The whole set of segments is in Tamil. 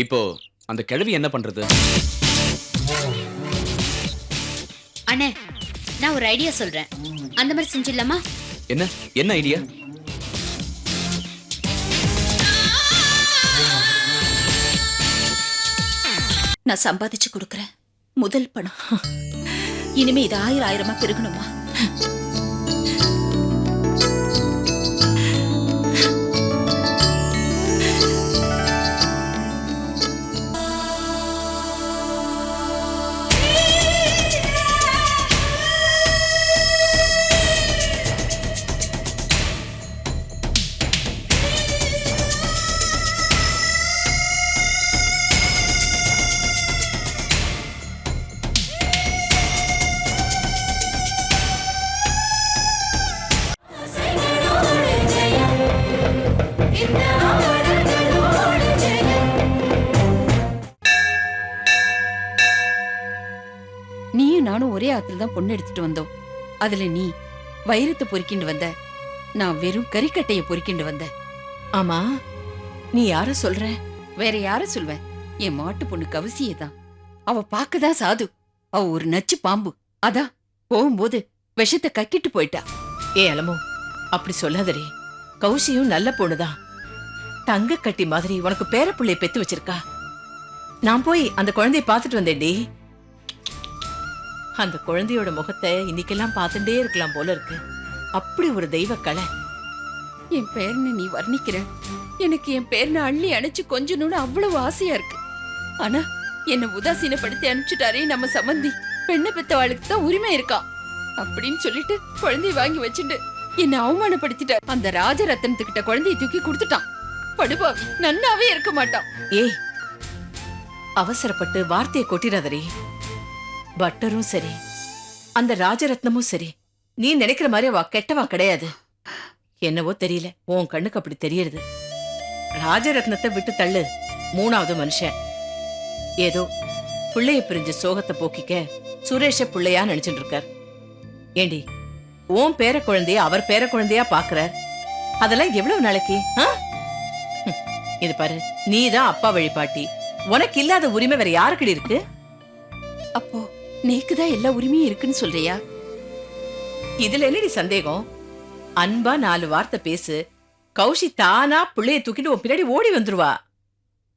இப்போ அந்த கிழவி என்ன பண்றது? அண்ணே, நான் ஒரு ஐடியா சொல்றேன். அந்த மாதிரி செஞ்சிடலாமா? என்ன என்ன ஐடியா? நான் சம்பாதிச்சு கொடுக்கறேன் முதல் பணம். இனிமே இது 1000 பெருகணுமா? நீயும் நானும் ஒரே ஆத்துல தான் பொண்ணு எடுத்துட்டு வந்தோம். அதுல நீ வைரத்தை பொறுக்கிண்டு வந்த, நான் வெறும் கறிக்கட்டைய பொறுக்கிண்டு வந்த. ஆமா, நீ யார சொல்ற? வேற யார சொல்வேன்? என் மாட்டு பொண்ணு கவசியே தான். அவ பாக்கதான் சாது. அவ ஒரு நச்சு பாம்பு. அதான் போகும்போது விஷத்தை கக்கிட்டு போயிட்டா. ஏ அலமோ, அப்படி சொல்லாதரே. கௌசியும் நல்ல பொண்ணுதான். தங்க கட்டி மாதிரி உனக்கு பேரப்பிள்ளைய பெத்து வச்சிருக்கா. நான் போய் அந்த குழந்தைய பாத்துட்டு வந்தேன்டி. அந்த குழந்தையோட முகத்தை இன்னைக்கெல்லாம் பார்த்துட்டே இருக்கலாம் போல இருக்கு. அப்படி ஒரு தெய்வ கலை. என் பேர்னு நீ வர்ணிக்கிற, எனக்கு என் பேர்னு அள்ளி அணைச்சு கொஞ்சணும்னு அவ்வளவு ஆசையா இருக்கு. ஆனா என்ன உதாசீனப்படுத்தி அனுப்பிச்சுட்டாரே நம்ம சம்பந்தி. பெண்ணை பெத்தவாளுக்கு தான் உரிமை இருக்கா அப்படின்னு சொல்லிட்டு குழந்தைய வாங்கி வச்சுட்டு என்ன அவமானப்படுத்திட்டார். அந்த ராஜரத்னத்துக்கிட்ட குழந்தைய தூக்கி கொடுத்துட்டான். படுபாவி நன்னாவே இருக்க மாட்டான். ஏய், அவசரப்பட்டு வார்த்தையை கொட்டிடாதரே. பட்டரும் சரி, அந்த ராஜரத்னமும் சரி, நீ நினைக்கிற மாதிரி அவ கெட்டவா கிடையாது. என்னவோ தெரியல, உன் கண்ணுக்கு அப்படி தெரியறது. ராஜரத்னத்தை விட்டு தள்ளு, 3வது மனுஷன். ஏதோ பிள்ளைய பிரிஞ்ச சோகத்தை போக்கிக்க சுரேஷ பிள்ளையா நினைச்சுட்டு இருக்கார். ஏண்டி, உன் பேர குழந்தைய அவர் பேர குழந்தையா பாக்குறார். அதெல்லாம் எவ்வளவு நாளைக்கு? இது பாரு, நீதான் அப்பா வழிபாட்டி. உனக்கு இல்லாத உரிமை வேற யாருக்கிட்ட இருக்கு? அப்போ நீக்குதான் எல்லா உரிமையும் இருக்குன்னு சொல்றியா? இதுல என்னடி சந்தேகம்? அன்பா 4 வார்த்தை பேசு, கௌஷி தானா பிள்ளைய தூக்கிட்டு உன் பின்னாடி ஓடி வந்துருவா.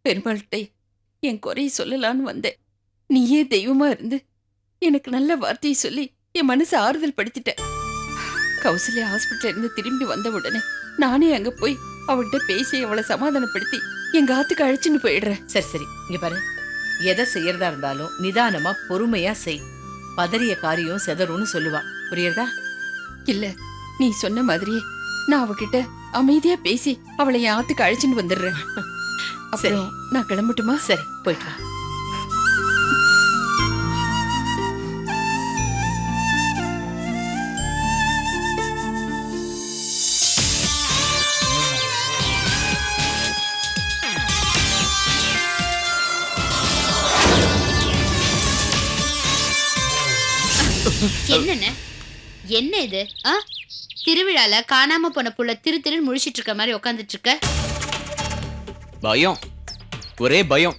பெருமாள்கிட்ட என் குறைய சொல்லலான்னு வந்தேன். நீயே தெய்வமா இருந்து எனக்கு நல்ல வார்த்தையை சொல்லி என் மனசை ஆறுதல் படுத்திட்ட. கௌசல்யா ஹாஸ்பிட்டல் இருந்து திரும்பி வந்த உடனே நானே அங்க போய் அவள்கிட்ட பேசி அவளை சமாதானப்படுத்தி எங்க ஆத்துக்கு அழைச்சுன்னு போயிடுறேன். சரி சரி, இங்க பாரு, எதை செய்யறதா இருந்தாலும் நிதானமா பொறுமையா செய். பதறிய காரியம் செதறும்னு சொல்லுவா, புரியுறதா? இல்ல, நீ சொன்ன மாதிரியே நான் அவகிட்ட அமைதியா பேசி அவளை என் ஆத்துக்கு அழைச்சுன்னு வந்துடுறேன். அப்புறம் நான் கிளம்பட்டுமா? சரி, போயிட்டு வா. என்னண்ணே, என்ன இது? திருவிழால காணாம போன புள்ள திரு முழிச்சிட்டு இருக்க மாதிரி உட்காந்துட்டு இருக்க. பயம், ஒரே பயம்.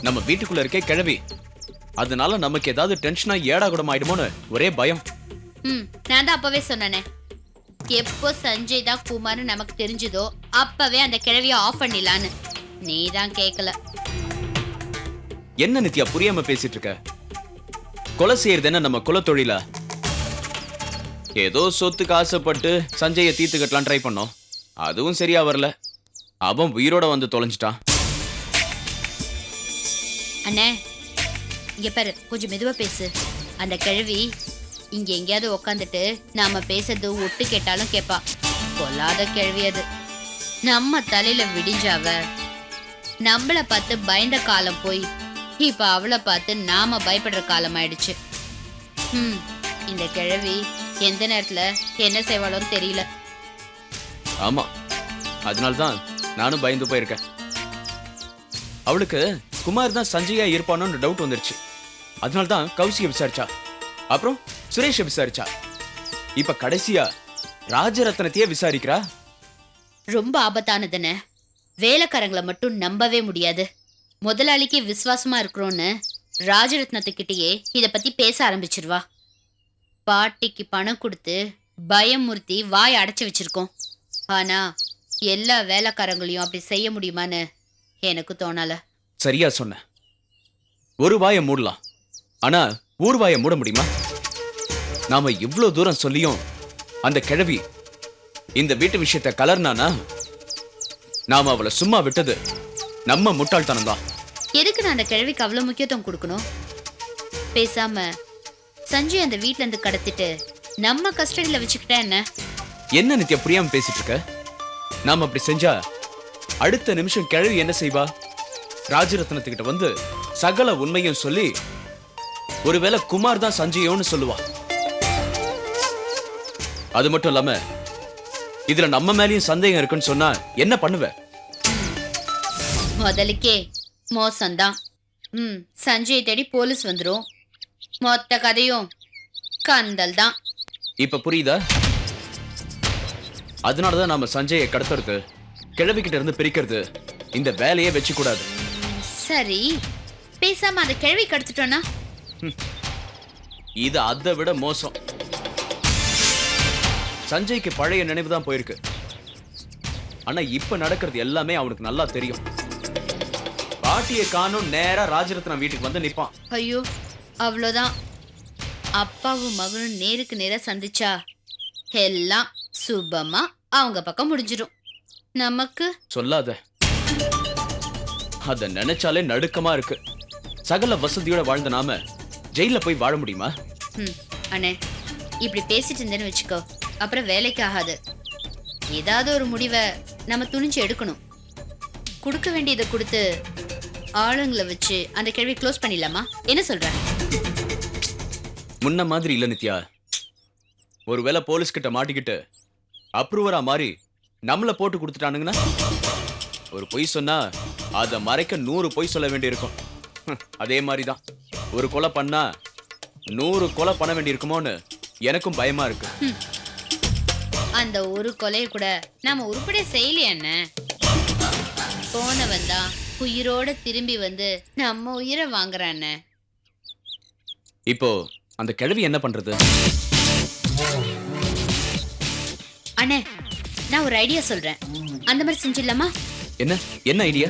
நம்ம வீட்டுக்குள்ள இருக்கே கிழவி, அதனால நமக்கு ஏதாவது டென்ஷனா ஏடா கூடம் ஆயிடுமோன்னு ஒரே பயம். நான் தான் அப்பவே சொன்னேனே, எப்போ சஞ்சய் தான் குமார்னு நமக்கு தெரிஞ்சதோ அப்பவே அந்த கிழவிய ஆஃப் பண்ணிடலான்னு. நீ தான் கேட்கல. என்ன நித்யா புரியாம பேசிட்டு இருக்க? கொலை செய்யறது என்ன நம்ம குல தொழிலா? ஏதோ சொத்துக்கு ஆசைப்பட்டு சஞ்சய தீர்த்து கட்டலாம் ட்ரை பண்ணோம், அதுவும் சரியா வரல. அவன் உயிரோட வந்து தொலைஞ்சிட்டான். அண்ணே, இங்க பாரு, கொஞ்சம் மெதுவா பேசு. அந்த கிழவி இங்க எங்கேயாவது உக்காந்துட்டு நாம பேசுறது ஒட்டு கேட்டாலும் கேப்பா. கொல்லாத கிழவி அது. நம்ம தலையில விடிஞ்சாவ நம்மள பார்த்து பயந்த காலம் போய் இப்ப அவளை பார்த்து நாம பயப்படுற காலம் ஆயிடுச்சு. இந்த கிழவி எந்த நேரத்துல என்ன செய்வாளோன்னு தெரியல. ஆமா, அதனால்தான் நானும் பயந்து போயிருக்கேன். அவளுக்கு குமார் தான் சஞ்சயா இருப்பானோன்னு டவுட் வந்துருச்சு. அதனால்தான் கௌசியை விசாரிச்சா, அப்புறம் சுரேஷை விசாரிச்சா, இப்ப கடைசியா ராஜரத்னத்தையே விசாரிக்கிறா. ரொம்ப ஆபத்தானதுன்னு வேலைக்காரங்களை மட்டும் நம்பவே முடியாது. முதலாளிக்கு விசுவாசமா இருக்கிறோன்னு ராஜரத்னத்துக்கிட்டயே இத பத்தி பேச ஆரம்பிச்சிருவா. பாட்டிக்கு பணம் கொடுத்து பயமுறுத்தி வாய் அடைச்சு வச்சிருக்கோம். ஆனா எல்லா வேலைக்காரங்களையும் அப்படி செய்ய முடியுமான்னு எனக்கு தோணல. சரியா சொன்ன. ஒரு வாயை மூடலாம், ஆனா ஊர் வாயை மூட முடியுமா? நாம இவ்வளவு தூரம் சொல்லியும் அந்த கிழவி இந்த வீட்டு விஷயத்தை கலர்னானா நாம அவளை சும்மா விட்டது நம்ம முட்டாள்தனம் தான். எதுக்கு நான் அந்த கிழவிக்கு அவ்வளவு முக்கியத்துவம் கொடுக்கணும்? பேசாம சஞ்சய் அந்த வீட்ல இருந்து கடத்திட்டு நம்ம கஸ்டடியில வச்சுக்கிட்டா என்ன? என்ன நித்யா புரியாம பேசிட்டு இருக்க? நாம அப்படி செஞ்சா அடுத்த நிமிஷம் கிழவி என்ன செய்வா? ராஜரத்னத்துக்கிட்ட வந்து சகல உண்மையும் சொல்லி ஒருவேளை குமார் தான் சஞ்சயோன்னு சொல்லுவா. அது மட்டும் இல்லாம இதுல நம்ம மேலயும் சந்தேகம் இருக்குன்னு சொன்னா என்ன பண்ணுவ? முதலுக்கே மோசம்தான். சஞ்சய் தேடி போலீஸ் வந்துரும். மொத்த கதையும் கந்தல் தான். இப்ப புரியுதா? அதனாலதான் நாம சஞ்சயை கடத்துறது, கிழவி கிட்ட இருந்து பிரிக்கிறது, இந்த வேலையே வச்சு கூடாது. சரி, பேசாம அந்த கிழவி கடத்திட்டோம்னா? இது அதை விட மோசம். சஞ்சய்க்கு பழைய நினைவு தான் போயிருக்கு. ஆனா இப்ப நடக்கிறது எல்லாமே அவனுக்கு நல்லா தெரியும். பாட்டியை காணும் நேரா ராஜரத்னம் வீட்டுக்கு வந்து நிப்பான். ஐயோ, அவ்வளோதான். அப்பாவும் மகனும் நேருக்கு நேரா சந்திச்சா எல்லாம் சுபமா அவங்க பக்கம் முடிஞ்சிடும். நமக்கு சொல்லாத. அத நினைச்சாலே நடுக்கமா இருக்கு. சகல வசதியோட வாழ்ந்த நாம ஜெயில போய் வாழ முடியுமா? அண்ணே, இப்படி பேசிட்டு இருந்தேன்னு வச்சுக்கோ, அப்புறம் வேலைக்கு ஆகாது. ஏதாவது ஒரு முடிவை நம்ம துணிஞ்சு எடுக்கணும். கொடுக்க வேண்டியதை கொடுத்து ஆளுங்களை வச்சு அந்த கேள்வி க்ளோஸ் பண்ணிடலாமா? என்ன சொல்ற? முன்ன மாதிரி இல்ல நித்யா. ஒருவேளை போலீஸ் கிட்ட மாட்டிக்கிட்டு அப்ரூவரா மாறி நம்மள போட்டு கொடுத்துட்டானுங்கன்னா ஒரு பொய் சொன்னா அதை மறைக்க 100 பொய் சொல்ல வேண்டி இருக்கும். அதே மாதிரிதான் ஒரு கொலை பண்ணா 100 கொலை பண்ண வேண்டி இருக்குமோன்னு எனக்கும் பயமா இருக்கு. அந்த ஒரு கொலையை கூட நாம உருப்படியா செய்யலையா என்ன? போனவன் தான் உயிரோட திரும்பி வந்து நம்ம உயிரை வாங்குறான். இப்போ அந்த கிழவி என்ன பண்றது? அண்ணே, நான் ஒரு ஐடியா சொல்றேன். அந்த மாதிரி செஞ்சிடலாமா? என்ன என்ன ஐடியா?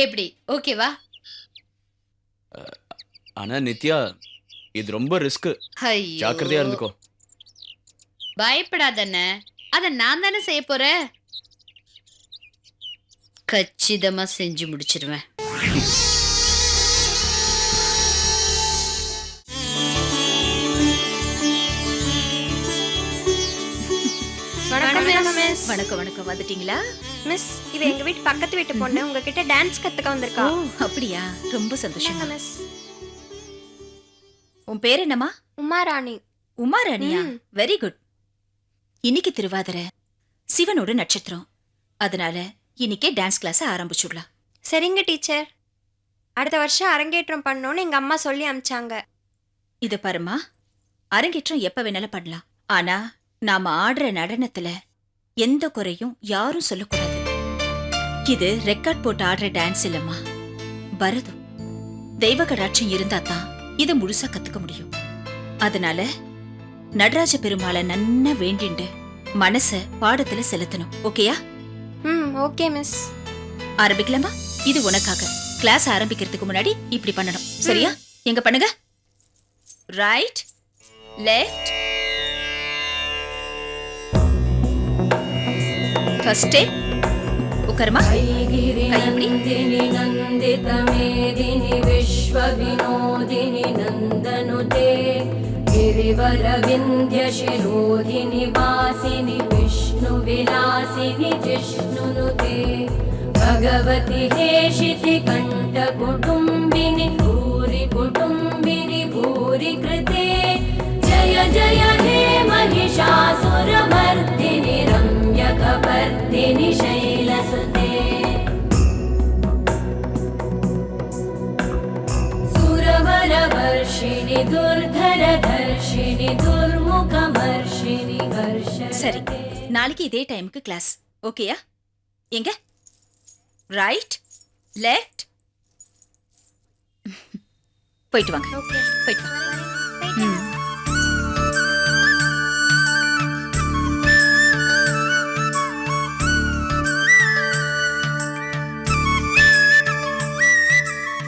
எப்படி, ஓகேவா? ஆனா நித்யா, இது ரொம்ப ரிஸ்க். ஜாக்கிரதையா இருந்துக்கோ. பயப்படாதண்ணே, அத நான் தானே செய்ய போறேன். கச்சிதமா செஞ்சு முடிச்சிருவேன். வணக்கம் வணக்கம். வந்துட்டீங்களா மிஸ்? இது எங்க வீட்டு பக்கத்து வீட்டு பொண்ணு உங்ககிட்ட டான்ஸ் கத்துக்க வந்திருக்கா. ஓ அப்படியா, ரொம்ப சந்தோஷம் மிஸ். உன் பேர் என்னம்மா? உமாராணி. உமாராணியா? Very good. இன்னைக்கு திருவாதிரை, சிவனோட நட்சத்திரம். அதனால இன்னைக்கே டான்ஸ் கிளாஸ் ஆரம்பிச்சுடலாம். சரிங்க டீச்சர். அடுத்த வருஷம் அரங்கேற்றம் பண்ணோன்னு எங்க அம்மா சொல்லி அனுப்பிச்சாங்க. இது பாருமா, அரங்கேற்றம் எப்ப வேணாலும் பண்ணலாம். ஆனா நாம ஆடுற நடனத்துல எந்த குறையும் யாரும் சொல்லக்கூடாது. இது ரெக்கார்ட் போட்டு ஆடுற டான்ஸ் இல்லம்மா, பரதம். தெய்வ கடாட்சம் இருந்தா தான் இதை முழுசா கத்துக்க முடியும். அதனால நடராஜ பெருமாளை நன்னா வேண்டிண்டு மனச பாடத்துல செலுத்தணும். ஓகேயா? Okay miss. ஆரம்பிக்கலாமா? இது உனக்காக. கிளாஸ் ஆரம்பிக்கிறதுக்கு முன்னாடி இப்படி பண்ணணும். சரியா? எங்க பண்ணுங்க. Right, left, first step. உட்காருமா. गिरिनन्दिनि नन्दितमेदिनि विश्वविनोदिनि नन्दनुते गिरिवरविन्ध्यशिरोधिनि वासिनि विष्णुविलासिनि जिष्णुनुते भगवति हेशिति कण्ठकुटुम्बिनि भूरि कुटुम्बिनि भूरि कृते जय जय हे महिषासुरमर्दिनि रम्यकपरि शैलशोभिनि शैलसुते सुरवरवर्षिणि दुर्धरधर्षिणि दुर्मुखमर्षिणि சரி हर्षरते நாளைக்கு இதே டைமுக்கு கிளாஸ் ஓகேயா எங்க ரைட் லெஃப்ட் போயிட்டு வாங்க போயிட்டு வாங்க ம்.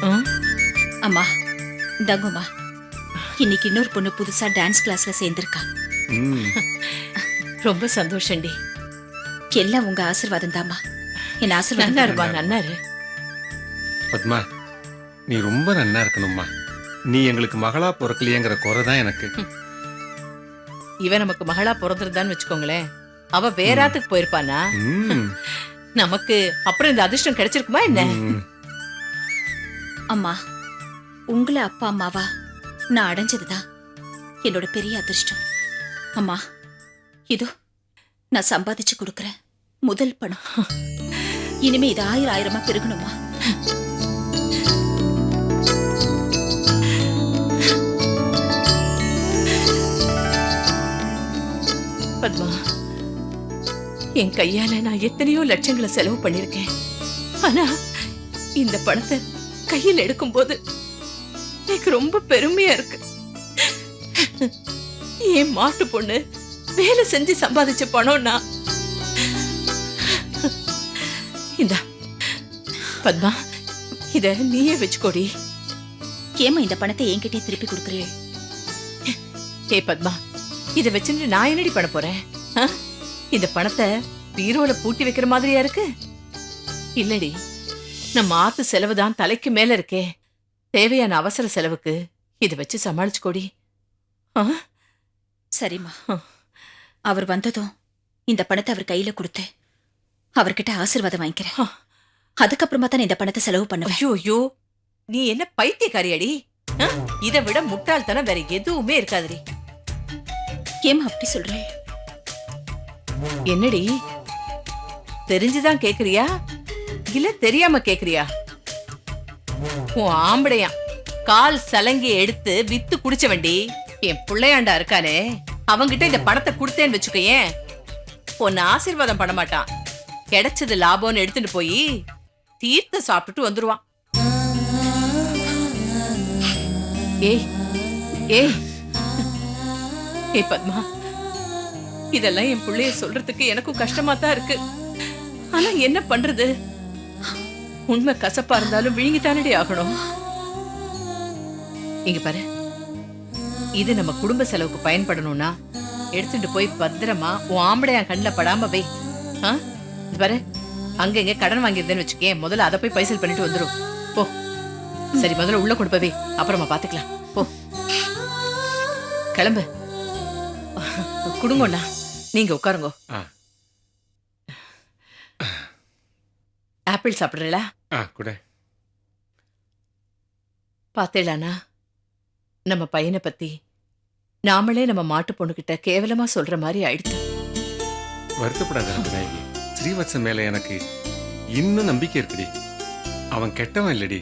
ம், அம்மா தங்குமா இன்னைக்கு இன்னொரு பொண்ணு புதுசா டான்ஸ் கிளாஸ்ல சேர்ந்திருக்கா ரொம்ப சந்தோஷண்டி. எல்லாம் உங்க ஆசீர்வாதம் தாம்மா என் ஆசீர்வாதம் நன்னாருமா நன்னாரு. பத்மா நீ ரொம்ப நன்னா இருக்கணும்மா. நீ எங்களுக்கு மகளா பிறக்கலையேங்கிற குறை தான் எனக்கு. இவ நமக்கு மகளா பிறந்திருந்தான்னு வச்சுக்கோங்களேன், அவ வேறாத்துக்கு போயிருப்பானா? ம், நமக்கு அப்புறம் இந்த அதிர்ஷ்டம் கிடைச்சிருக்குமா என்ன? ம். அம்மா உங்களை அப்பா அம்மாவா நான் அடைஞ்சதுதான் என்னோட பெரிய அதிர்ஷ்டம். அம்மா இதோ நான் சம்பாதிச்சு கொடுக்கறேன் முதல் பணம். இனிமே இது 1000 பெருகணுமா? பத்மா, என் கையால நான் எத்தனையோ லட்சங்களை செலவு பண்ணிருக்கேன். ஆனா இந்த பணத்தை கையில் எடுக்கும்போது எனக்கு ரொம்ப பெருமையா இருக்கு. என் மாட்டு பொண்ணு வேலை செஞ்சு சம்பாதிச்ச பணம்னா இந்தா பத்மா, இத நீயே வச்சுக்கோடி. ஏமா இந்த பணத்தை என்கிட்டயே திருப்பி கொடுக்குறேன்? ஏ பத்மா, இத வச்சுட்டு நான் என்னடி பண்ண போறேன்? ஆ? இந்த பணத்தை பீரோல பூட்டி வைக்கிற மாதிரியா இருக்கு? இல்லடி, நம்ம ஆத்து செலவுதான் தலைக்கு மேல இருக்கே. தேவையான அவசர செலவுக்கு இத வச்சு சமாளிச்சுக்கோடி. ஆ? சரிம்மா. அவர் வந்ததும் இந்த பணத்தை அவர் கையில கொடுத்து அவர்கிட்ட ஆசீர்வாதம் வாங்கிக்கிறேன். அதுக்கப்புறமா தான் இந்த பணத்தை செலவு பண்ணுவேன். ஐயோ ஐயோ, நீ என்ன பைத்தியக்காரியாடி? ஆ? இதை விட முட்டாள்தனம் வேற எதுவுமே இருக்காதுடி. ஏமா அப்படி சொல்றேன்? என்னடி, தெரிஞ்சுதான் கேக்குறியா இல்ல தெரியாம கேக்குறியா? உன் ஆம்படையான் கால் சலங்கி எடுத்து வித்து குடிச்சவண்டி என் பிள்ளையாண்டா இருக்கானே, அவங்கிட்ட இந்த பணத்தை கொடுத்தேன்னு வச்சுக்கோயேன், உன்னை ஆசீர்வாதம் பண்ண மாட்டான். கிடைச்சது லாபம்னு எடுத்துட்டு போய் தீர்த்த சாப்பிட்டுட்டு வந்துருவான். ஏய் ஏய் ஏய் பத்மா, இதெல்லாம் என் பிள்ளைய சொல்றதுக்கு எனக்கும் கஷ்டமா தான் இருக்கு. ஆனா என்ன பண்றது, உண்மை கசப்பா இருந்தாலும் விழுங்கித்தானடி ஆகணும். இங்க பாரு, இது நம்ம குடும்ப செலவுக்கு பயன்படணும்னா எடுத்துட்டு போய் பத்திரமா உன் ஆம்படையான் கண்ணில் படாம வை. ஆ? இது பாரு, அங்க இங்க கடன் வாங்கியிருந்தேன்னு வச்சுக்கேன், முதல்ல அதை போய் பைசல் பண்ணிட்டு வந்துரும். போ. சரி, முதல்ல உள்ள கொண்டு போய் வை, அப்புறமா பாத்துக்கலாம். போ, கிளம்பு. குடுங்கண்ணா, நீங்க உட்காருங்க. ஆ. ஆப்பிள் சாப்பிடுறீங்களா? கூட பாத்தேலானா, நம்ம பையனை பத்தி நாமளே நம்ம மாட்டு பொண்ணுகிட்ட கேவலமா சொல்ற மாதிரி ஆயிடுச்சு. வருத்தப்படாத விநாயகி. ஸ்ரீவத்சன் மேல எனக்கு இன்னும் நம்பிக்கை இருக்குடி. அவன் கெட்டவன் இல்லடி,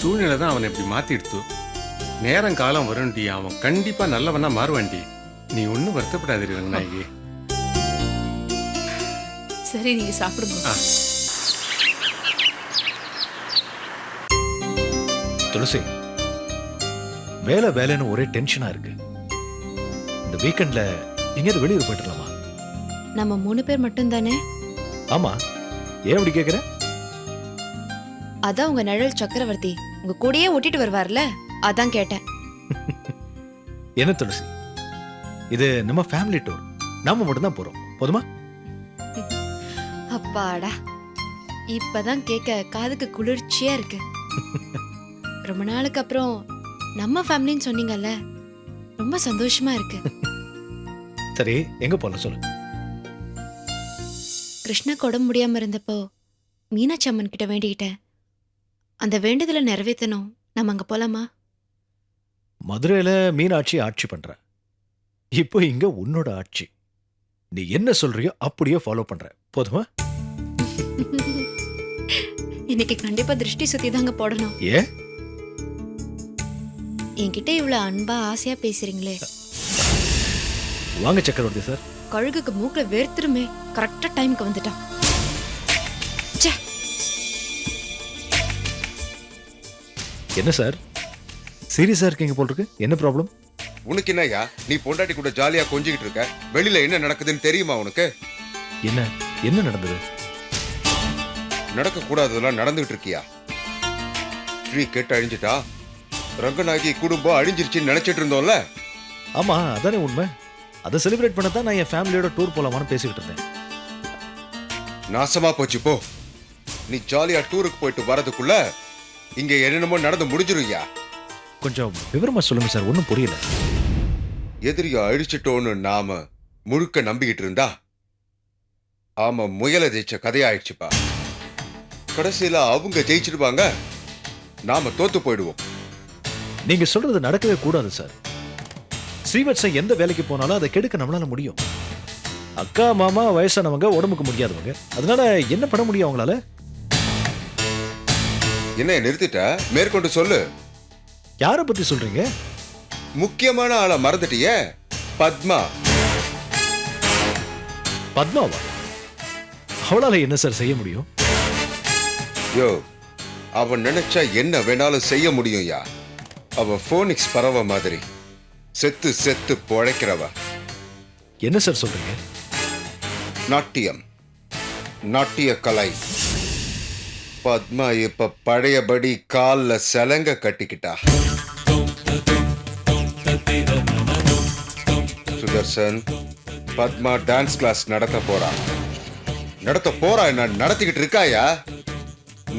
சூழ்நிலை தான் அவனை இப்படி மாத்திடுத்து. நேரம் காலம் வரும்டி, அவன் கண்டிப்பா நல்லவனா மாறுவான்டி. நீ ஒன்னும் வருத்தப்படாதீ விநாயகி. சரி, நீங்க சாப்பிடுங்க. ஆ. துளசி, வேலை வேலைன்னு ஒரே டென்ஷனா இருக்கு. இந்த வீக்கெண்ட்ல எங்கேயாவது வெளியூர் போயிட்டுலாமா? நம்ம 3 பேர் மட்டும் தானே? ஆமா, ஏன் அப்படி கேக்குற? அதான் உங்க நிழல் சக்கரவர்த்தி உங்க கூடயே ஓட்டிட்டு வருவார்ல, அதான் கேட்டேன். என்ன துளசி, இது நம்ம ஃபேமிலி டூர், நாம மட்டும் தான் போறோம், போதுமா? அப்பாடா, இப்பதான் கேட்க காதுக்கு குளிர்ச்சியா இருக்கு. ரொம்ப நாளுக்கு அப்புறம் நம்ம ஃபேமிலின்னு சொன்னீங்கல்ல, ரொம்ப சந்தோஷமா இருக்கு. சரி, எங்க போலாம் சொல்லு. கிருஷ்ணா உடம்பு முடியாம இருந்தப்போ மீனாட்சி அம்மன் கிட்ட வேண்டிக்கிட்டேன். அந்த வேண்டுதலை நிறைவேற்றணும். நம்ம அங்க போலாமா? மதுரையில மீனாட்சி ஆட்சி பண்ற, இப்போ இங்க உன்னோட ஆட்சி. நீ என்ன சொல்றியோ அப்படியே ஃபாலோ பண்ற போதுமா? இன்னைக்கு கண்டிப்பா திருஷ்டி சுத்தி தாங்க போடணும். ஏன்? என்கிட்ட இவ்வளவு அன்பா ஆசையா பேசுறீங்களே. வாங்க சக்கரவர்த்தி சார். கழுகுக்கு மூக்குல வேர்த்துருமே, கரெக்டா டைமுக்கு வந்துட்டான். ச்சே. என்ன சார் சீரியஸா இருக்கீங்க போல் இருக்கு? என்ன ப்ராப்ளம்? உனக்கு என்னய்யா, நீ பொண்டாட்டி கூட ஜாலியா கொஞ்சிக்கிட்டு இருக்க, வெளியில என்ன நடக்குதுன்னு தெரியுமா உனக்கு? என்ன என்ன நடந்தது? நடக்க கூடாததெல்லாம் நடந்துகிட்டு இருக்கியா? ஸ்ரீ கெட்டு அழிஞ்சிட்டா, ரங்கநாயகி குடும்பம் அழிஞ்சிருச்சுன்னு நினைச்சிட்டு இருந்தோம்ல. ஆமா அதானே உண்மை. அதை செலிப்ரேட் பண்ண தான் நான் என் ஃபேமிலியோட டூர் போலாமான்னு பேசிக்கிட்டு இருந்தேன். நாசமா போச்சு போ. நீ ஜாலியா டூருக்கு போயிட்டு வரதுக்குள்ள இங்க என்னென்னமோ நடந்து முடிஞ்சிருயா. கொஞ்சம் விவரமா சொல்லுங்க சார், ஒன்றும் புரியல. எதிரியா அழிச்சிட்டோன்னு நாம முழுக்க நம்பிக்கிட்டு இருந்தா ஆமா முயலை ஜெயிச்ச கதையாயிடுச்சுப்பா. கடைசியில அவங்க ஜெயிச்சிருப்பாங்க, நாம தோத்து போயிடுவோம். நீங்க சொல்றது நடக்கவே கூடாது சார். ஸ்ரீவத்சன் எந்த வேலைக்கு போனாலும் அதை கெடுக்க நம்மளால முடியும். அக்கா மாமா வயசானவங்க, உடம்புக்கு முடியாதவங்க, அதனால என்ன பண்ண முடியும் அவங்களால? என்ன நிறுத்திட்ட? மேற்கொண்டு சொல்லு. யாரை பத்தி சொல்றீங்க? முக்கியமான ஆளை மறந்துட்டியே, பத்மா. பத்மாவா? அவளால என்ன சார் செய்ய முடியும்? யோ, அவன் நினைச்சா என்ன வேணாலும் செய்ய முடியும்யா. அவ போனிக்ஸ் பறவை மாதிரி செத்து செத்து பொழைக்கிறவ. என்ன சார் சொல்றீங்க? நாட்டியம், நாட்டிய கலை. பத்மா இப்ப பழையபடி கால்ல சலங்க கட்டிக்கிட்டா. சுதர்சன், பத்மா டான்ஸ் கிளாஸ் நடத்த போறா. என்ன நடத்திக்கிட்டு இருக்காயா?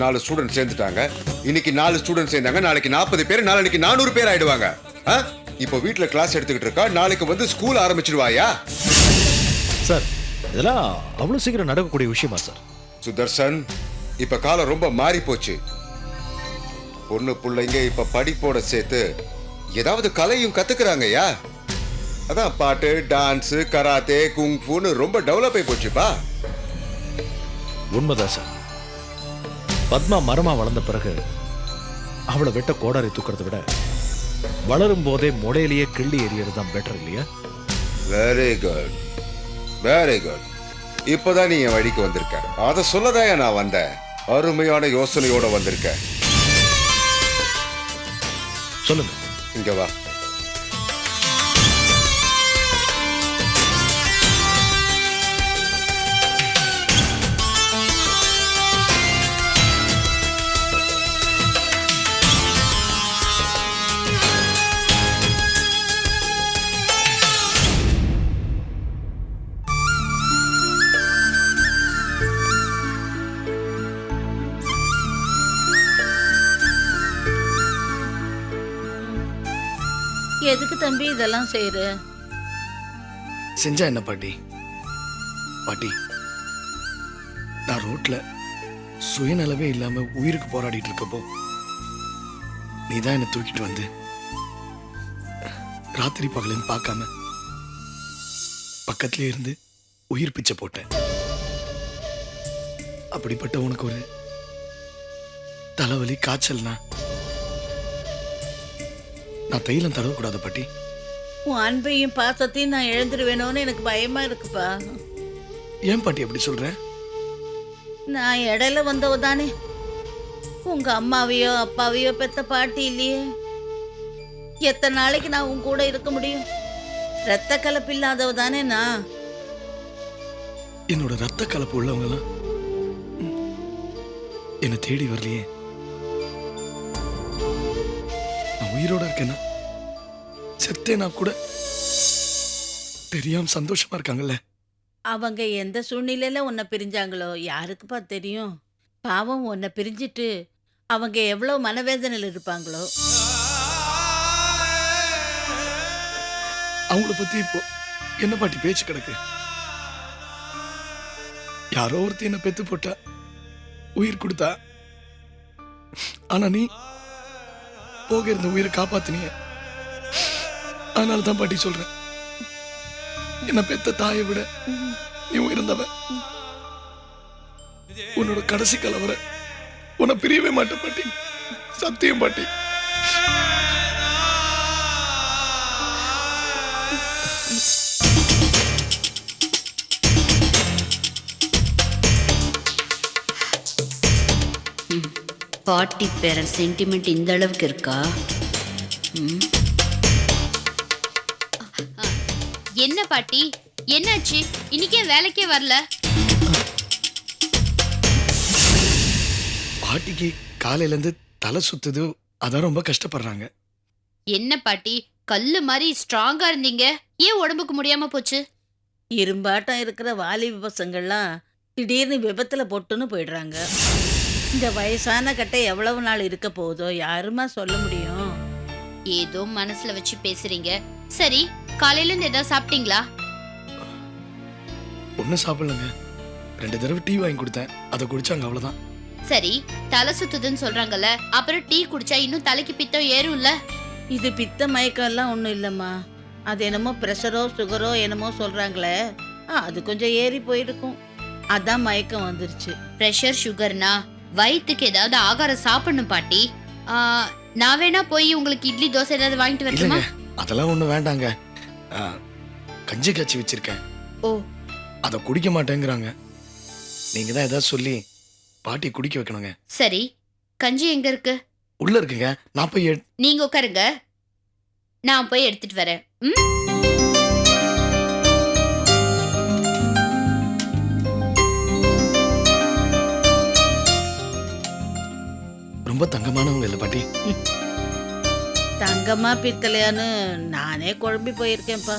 4 ஸ்டூடெண்ட் சேர்ந்துட்டாங்க. இன்னைக்கு 4 ஸ்டூடெண்ட் சேர்ந்தாங்க, நாளைக்கு 40 பேர், நாளைக்கு 400 பேர் ஆயிடுவாங்க. இப்போ வீட்டுல கிளாஸ் எடுத்துக்கிட்டு இருக்கா, நாளைக்கு வந்து ஸ்கூல் ஆரம்பிச்சிடுவாயா? சார் இதெல்லாம் அவ்வளவு சீக்கிரம் நடக்கக்கூடிய விஷயமா சார்? சுதர்சன், இப்ப காலம் ரொம்ப மாறி போச்சு. பொண்ணு பிள்ளைங்க இப்ப படிப்போட சேர்த்து ஏதாவது கலையும் கத்துக்கிறாங்கய்யா. அதான் பாட்டு, டான்ஸ், கராத்தே, குங்ஃபுன்னு ரொம்ப டெவலப் ஆகி போச்சுப்பா. உண்மைதான் சார். பத்மா மரமா வளர்ந்த பிறகு அவளை வெட்ட கோடாரி தூக்கிறத விட வளரும் போதே முடையிலேயே கிள்ளி எறியறது தான் பெட்டர் இல்லையா? Very good, very good. இப்பதான் நீ என் வழிக்கு வந்திருக்க. அதை சொல்லதான் நான் வந்தேன். அருமையான யோசனையோட வந்திருக்க. சொல்லுங்க. இங்க வா. எதுக்கு தம்பி இதெல்லாம் செய்யற? செஞ்சா என்ன பாட்டி? பாட்டி, நான் ரோட்ல சுயநலவே இல்லாம உயிருக்கு போராடிட்டு இருக்கப்போ நீதான் என்ன தூக்கிட்டு வந்து ராத்திரி பகலன்னு பார்க்காம பக்கத்திலே இருந்து உயிர் பிச்சை போட்டேன். அப்படிப்பட்ட உனக்கு ஒரு தலைவலி காய்ச்சல்னா நான் தைலம் தடவக்கூடாது பாட்டி? உன் அன்பையும் பாசத்தையும் நான் இழந்துருவேணும்னு எனக்கு பயமா இருக்குப்பா. ஏன் பாட்டி அப்படி சொல்ற? நான் இடையில வந்தவ தானே. உங்க அம்மாவையோ அப்பாவையோ பெத்த பாட்டி இல்லையே. எத்தனை நாளைக்கு நான் உன் கூட இருக்க முடியும்? ரத்த கலப்பு இல்லாதவ தானே நான். என்னோட ரத்த கலப்பு உள்ளவங்கலாம் என்னை தேடி வரலையே. நான் உயிரோட இருக்கேன்னா செத்தேனா கூட தெரியாம சந்தோஷமா இருக்காங்கல்ல. அவங்க எந்த சூழ்நிலையில உன்னை பிரிஞ்சாங்களோ யாருக்குப்பா தெரியும். பாவம், உன்னை பிரிஞ்சிட்டு அவங்க எவ்வளவு மனவேதனையில் இருப்பாங்களோ. அவங்கள பத்தி இப்போ என்ன பாட்டி பேச்சு கிடக்கு? யாரோ ஒருத்தி என்ன பெத்து போட்டா, உயிர் கொடுத்தா. ஆனா நீ போக இருந்த உயிரை காப்பாத்தினிய. அதனால தான் பாட்டி சொல்றேன், என்ன பெத்த தாயை விட நீ உயர்ந்தவ. உன்னோட கடைசி கலவரை உன்னை பிரியவே மாட்டேன் பாட்டி. சத்தியம் பாட்டி. பாட்டி பேர சென்டிமெண்ட் இந்த அளவுக்கு இருக்கா? என்ன பாட்டி, என்னாச்சு? இன்னைக்கே வேலைக்கே வரல? பாட்டிக்கு காலையில இருந்து தலை சுத்துது, அதான் ரொம்ப கஷ்டப்படுறாங்க. என்ன பாட்டி, கல்லு மாதிரி ஸ்ட்ராங்கா இருந்தீங்க, ஏன் உடம்புக்கு முடியாம போச்சு? இரும்பாட்டம் இருக்கிற வாலிப பசங்கள்லாம் திடீர்னு விபத்துல பொட்டுன்னு போயிடுறாங்க. இந்த வயசான கட்டை எவ்வளவு நாள் இருக்க போகுதோ யாருமா சொல்ல முடியும்? ஏதோ மனசுல வச்சு பேசுறீங்க. சரி, காலையில இருந்து ஏதாவது சாப்பிட்டீங்களா? ஒன்னும் சாப்பிடலங்க. 2 தடவை டீ வாங்கி கொடுத்தேன், அதை குடிச்சாங்க, அவ்வளவுதான். சரி, தலை சுத்துதுன்னு சொல்றாங்கல்ல, அப்புறம் டீ குடிச்சா இன்னும் தலைக்கு பித்தம் ஏறும்ல? இது பித்த மயக்கம் எல்லாம் ஒன்றும் இல்லைம்மா. அது என்னமோ ப்ரெஷரோ சுகரோ என்னமோ சொல்றாங்களே, அது கொஞ்சம் ஏறி போயிருக்கும், அதான் மயக்கம் வந்துருச்சு. பிரஷர் சுகர்னா வயிற்றுக்கு ஏதாவது ஆகாரம் சாப்பிடணும் பாட்டி. நான் வேணா போய் உங்களுக்கு இட்லி தோசை ஏதாவது வாங்கிட்டு வரட்டுமா? அதெல்லாம் ஒண்ணும் வேண்டாங்க. கஞ்சி காய்ச்சி வச்சிருக்கேன். ஓ, அதை குடிக்க மாட்டேங்கிறாங்க. நீங்க தான் ஏதாவது சொல்லி பாட்டி குடிக்க வைக்கணுங்க. சரி, கஞ்சி எங்க இருக்கு? உள்ள இருக்குங்க, நான் போய் நீங்க உட்காருங்க, நான் போய் எடுத்துட்டு வரேன். ரொம்ப தங்கமானவங்க இல்ல பாட்டி? தங்கமா பித்தலையான்னு நானே குழம்பி போயிருக்கேன்ப்பா.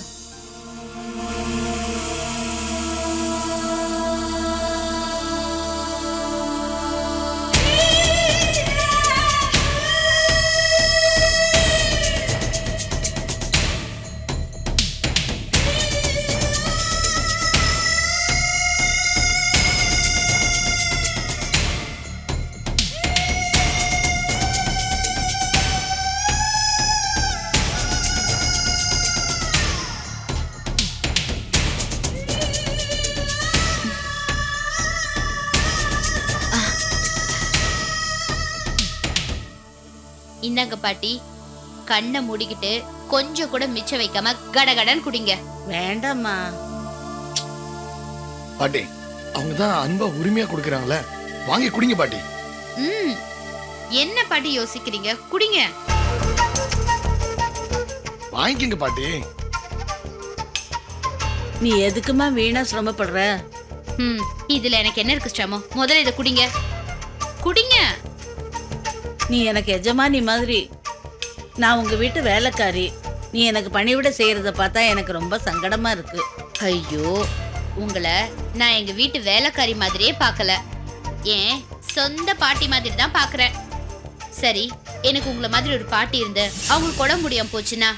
இந்தாங்க பாட்டி, கண்ணை மூடிக்கிட்டு கொஞ்சம் கூட மிச்சம் வைக்காம கடகடன் குடிங்க. வேண்டாம்மா பாட்டி, அவங்க தான் அன்பா உரிமையா கொடுக்கறாங்களே, வாங்கி குடிங்க பாட்டி. என்ன பாட்டி யோசிக்கிறீங்க? குடிங்க. வாங்கிக்கங்க பாட்டி. நீ எதுக்குமா வீணா சிரமப்படுற? இதுல எனக்கு என்ன இருக்கு சிரமம்? முதல்ல இதை குடிங்க. குடிங்க. நீ எனக்கு எஜமானி மாதிரி, நான் உங்க வீட்டு வேலைக்காரி. நீ எனக்கு பணிவிட செய்யறத பார்த்தா எனக்கு ரொம்ப சங்கடமா இருக்கு. ஐயோ, உங்களை நான் எங்க வீட்டு வேலைக்காரி மாதிரியே பார்க்கல, ஏன் சொந்த பாட்டி மாதிரி தான் பாக்குறேன். சரி, எனக்கு உங்களை மாதிரி ஒரு பாட்டி இருந்து அவங்களுக்கு உடம்பு முடியாம போச்சுன்னா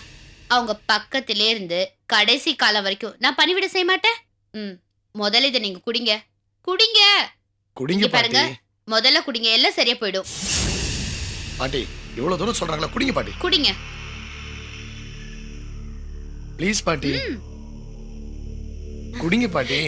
அவங்க பக்கத்திலே இருந்து கடைசி காலம் வரைக்கும் நான் பணிவிட செய்ய மாட்டேன். முதல்ல இதை நீங்க குடிங்க. குடிங்க. குடிங்க பாருங்க, முதல்ல குடிங்க, எல்லாம் சரியா போயிடும். பாட்டி, இவ்வளவு தூரம் சொல்றாங்களா, குடிங்க பாட்டி. குடிங்க ப்ளீஸ் பாட்டி. குடிங்க பாட்டி.